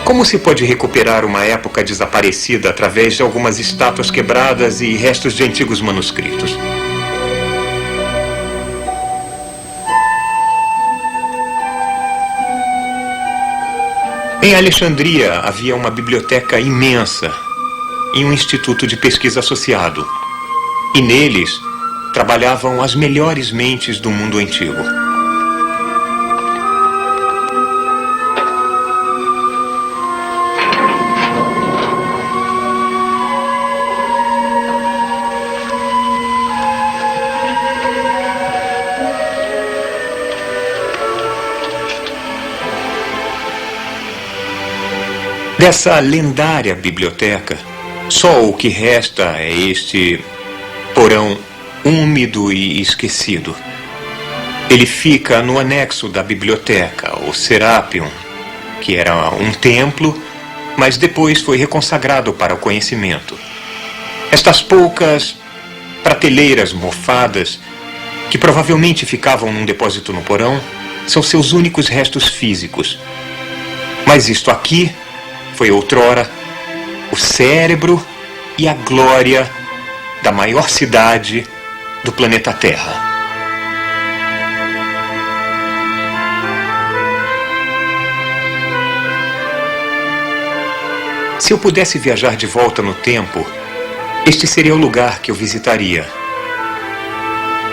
Como se pode recuperar uma época desaparecida através de algumas estátuas quebradas e restos de antigos manuscritos? Em Alexandria havia uma biblioteca imensa e um instituto de pesquisa associado. E neles trabalhavam as melhores mentes do mundo antigo. Dessa lendária biblioteca, só o que resta é este porão úmido e esquecido. Ele fica no anexo da biblioteca, o Serapeum, que era um templo, mas depois foi reconsagrado para o conhecimento. Estas poucas prateleiras mofadas, que provavelmente ficavam num depósito no porão, são seus únicos restos físicos. Mas isto aqui foi outrora o cérebro e a glória da maior cidade do planeta Terra. Se eu pudesse viajar de volta no tempo, este seria o lugar que eu visitaria.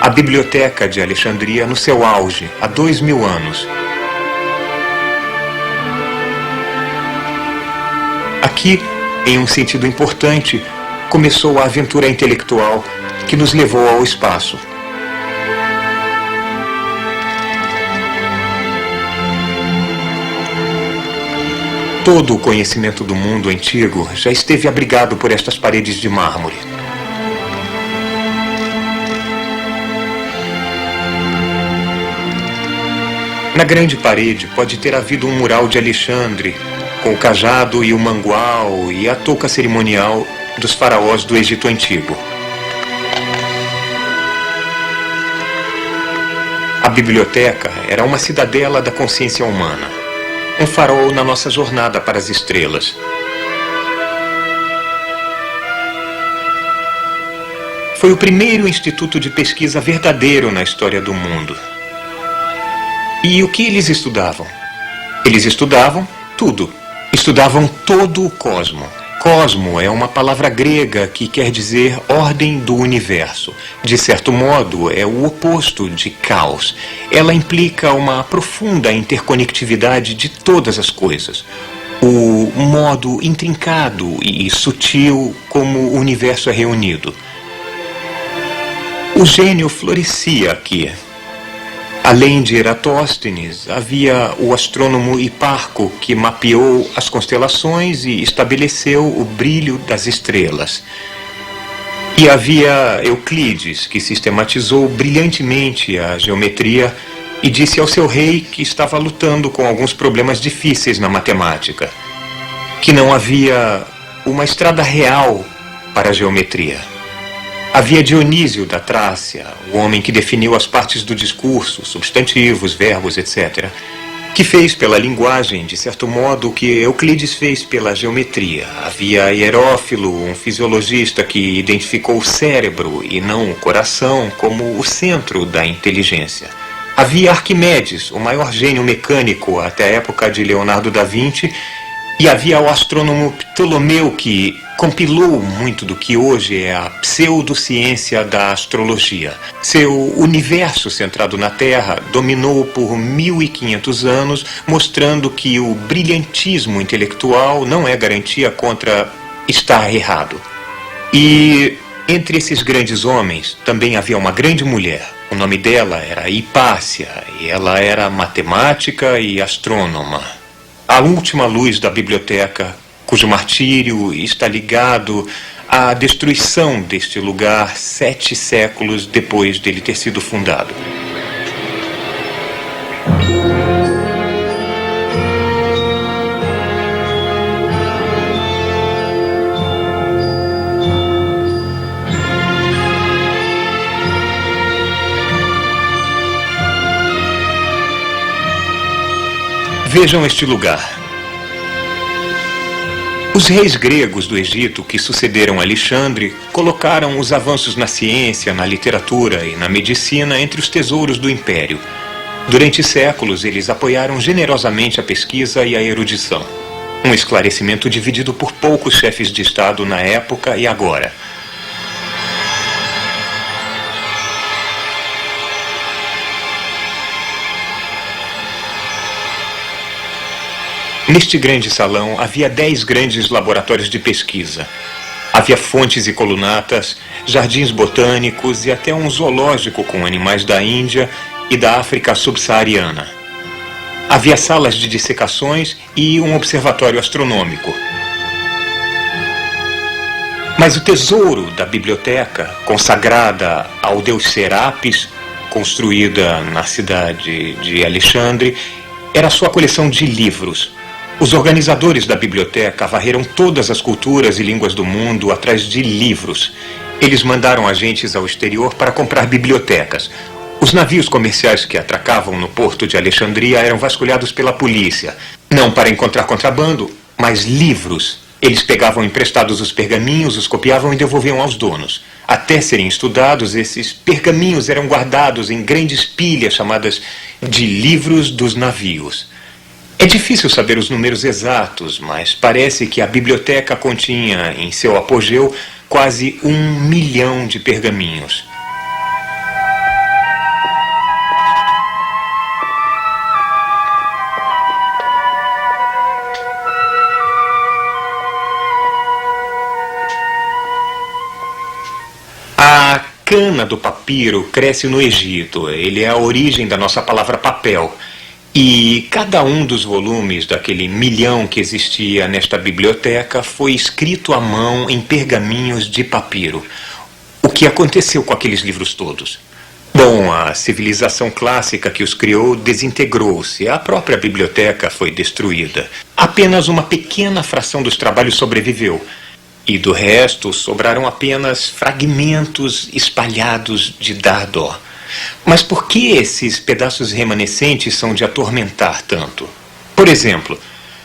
A Biblioteca de Alexandria no seu auge, há 2000 anos. Aqui, em um sentido importante, começou a aventura intelectual que nos levou ao espaço. Todo o conhecimento do mundo antigo já esteve abrigado por estas paredes de mármore. Na grande parede pode ter havido um mural de Alexandre, com o cajado e o mangual e a touca cerimonial dos faraós do Egito Antigo. A biblioteca era uma cidadela da consciência humana, um farol na nossa jornada para as estrelas. Foi o primeiro instituto de pesquisa verdadeiro na história do mundo. E o que eles estudavam? Eles estudavam tudo. Estudavam todo o cosmo. Cosmo é uma palavra grega que quer dizer ordem do universo. De certo modo, é o oposto de caos. Ela implica uma profunda interconectividade de todas as coisas. O modo intrincado e sutil como o universo é reunido. O gênio florescia aqui. Além de Eratóstenes, havia o astrônomo Hiparco, que mapeou as constelações e estabeleceu o brilho das estrelas. E havia Euclides, que sistematizou brilhantemente a geometria e disse ao seu rei que estava lutando com alguns problemas difíceis na matemática, que não havia uma estrada real para a geometria. Havia Dionísio da Trácia, o homem que definiu as partes do discurso, substantivos, verbos, etc., que fez pela linguagem, de certo modo, o que Euclides fez pela geometria. Havia Hierófilo, um fisiologista que identificou o cérebro e não o coração como o centro da inteligência. Havia Arquimedes, o maior gênio mecânico até a época de Leonardo da Vinci, e havia o astrônomo Ptolomeu, que compilou muito do que hoje é a pseudociência da astrologia. Seu universo centrado na Terra dominou por 1500 anos, mostrando que o brilhantismo intelectual não é garantia contra estar errado. E entre esses grandes homens também havia uma grande mulher. O nome dela era Hipácia, e ela era matemática e astrônoma. A última luz da biblioteca, cujo martírio está ligado à destruição deste lugar 7 séculos depois dele ter sido fundado. Vejam este lugar. Os reis gregos do Egito que sucederam Alexandre colocaram os avanços na ciência, na literatura e na medicina entre os tesouros do império. Durante séculos, eles apoiaram generosamente a pesquisa e a erudição. Um esclarecimento dividido por poucos chefes de Estado na época e agora. Neste grande salão havia 10 grandes laboratórios de pesquisa. Havia fontes e colunatas, jardins botânicos e até um zoológico com animais da Índia e da África subsaariana. Havia salas de dissecações e um observatório astronômico. Mas o tesouro da biblioteca, consagrada ao deus Serapis, construída na cidade de Alexandre, era sua coleção de livros. Os organizadores da biblioteca varreram todas as culturas e línguas do mundo atrás de livros. Eles mandaram agentes ao exterior para comprar bibliotecas. Os navios comerciais que atracavam no porto de Alexandria eram vasculhados pela polícia. Não para encontrar contrabando, mas livros. Eles pegavam emprestados os pergaminhos, os copiavam e devolviam aos donos. Até serem estudados, esses pergaminhos eram guardados em grandes pilhas chamadas de livros dos navios. É difícil saber os números exatos, mas parece que a biblioteca continha, em seu apogeu, quase 1 milhão de pergaminhos. A cana do papiro cresce no Egito. Ele é a origem da nossa palavra papel. E cada um dos volumes daquele 1 milhão que existia nesta biblioteca foi escrito à mão em pergaminhos de papiro. O que aconteceu com aqueles livros todos? Bom, a civilização clássica que os criou desintegrou-se. A própria biblioteca foi destruída. Apenas uma pequena fração dos trabalhos sobreviveu. E do resto sobraram apenas fragmentos espalhados de dar dó. Mas por que esses pedaços remanescentes são de atormentar tanto? Por exemplo,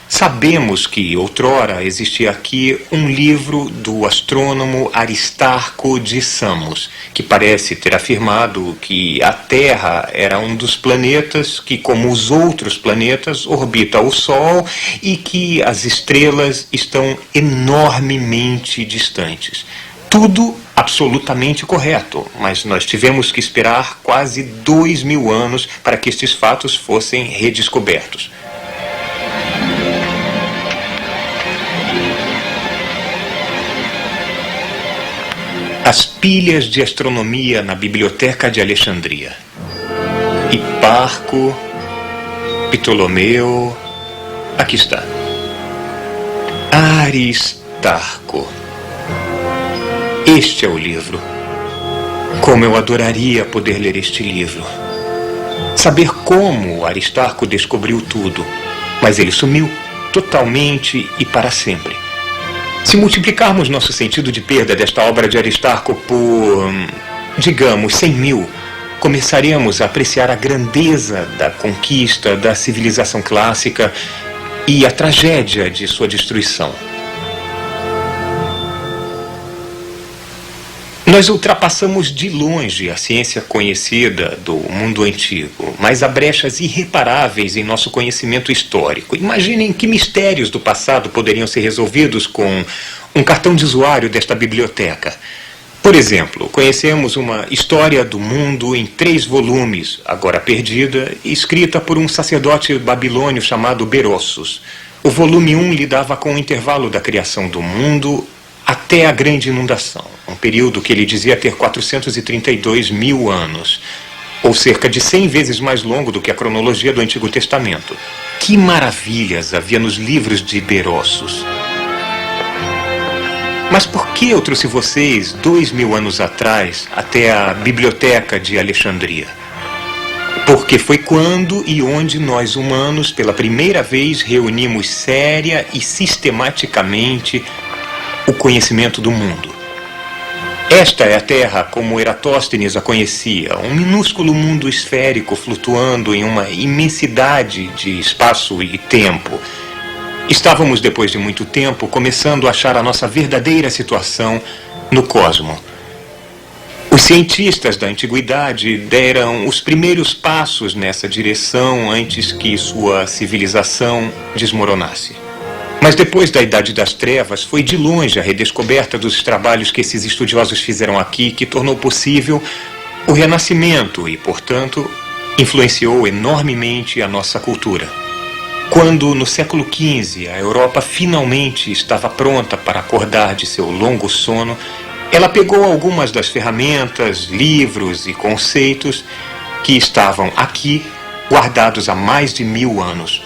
sabemos que outrora existia aqui um livro do astrônomo Aristarco de Samos, que parece ter afirmado que a Terra era um dos planetas que, como os outros planetas, orbita o Sol e que as estrelas estão enormemente distantes. Tudo absolutamente correto, mas nós tivemos que esperar quase 2000 anos para que estes fatos fossem redescobertos. As pilhas de astronomia na Biblioteca de Alexandria. Hiparco, Ptolomeu, aqui está. Aristarco. Este é o livro. Como eu adoraria poder ler este livro. Saber como Aristarco descobriu tudo. Mas ele sumiu, totalmente e para sempre. Se multiplicarmos nosso sentido de perda desta obra de Aristarco por, digamos, 100.000, começaremos a apreciar a grandeza da conquista da civilização clássica e a tragédia de sua destruição. Nós ultrapassamos de longe a ciência conhecida do mundo antigo, mas há brechas irreparáveis em nosso conhecimento histórico. Imaginem que mistérios do passado poderiam ser resolvidos com um cartão de usuário desta biblioteca. Por exemplo, conhecemos uma história do mundo em 3 volumes, agora perdida, escrita por um sacerdote babilônio chamado Berossus. O volume 1 lidava com o intervalo da criação do mundo até a grande inundação, um período que ele dizia ter 432.000 anos, ou cerca de 100 vezes mais longo do que a cronologia do Antigo Testamento. Que maravilhas havia nos livros de Berossus! Mas por que eu trouxe vocês 2000 anos atrás até a Biblioteca de Alexandria? Porque foi quando e onde nós humanos, pela primeira vez, reunimos séria e sistematicamente o conhecimento do mundo. Esta é a Terra como Eratóstenes a conhecia, um minúsculo mundo esférico flutuando em uma imensidade de espaço e tempo. Estávamos, depois de muito tempo, começando a achar a nossa verdadeira situação no cosmo. Os cientistas da antiguidade deram os primeiros passos nessa direção antes que sua civilização desmoronasse. Mas depois da Idade das Trevas, foi de longe a redescoberta dos trabalhos que esses estudiosos fizeram aqui que tornou possível o Renascimento e, portanto, influenciou enormemente a nossa cultura. Quando, no século XV, a Europa finalmente estava pronta para acordar de seu longo sono, ela pegou algumas das ferramentas, livros e conceitos que estavam aqui guardados há mais de 1000 anos.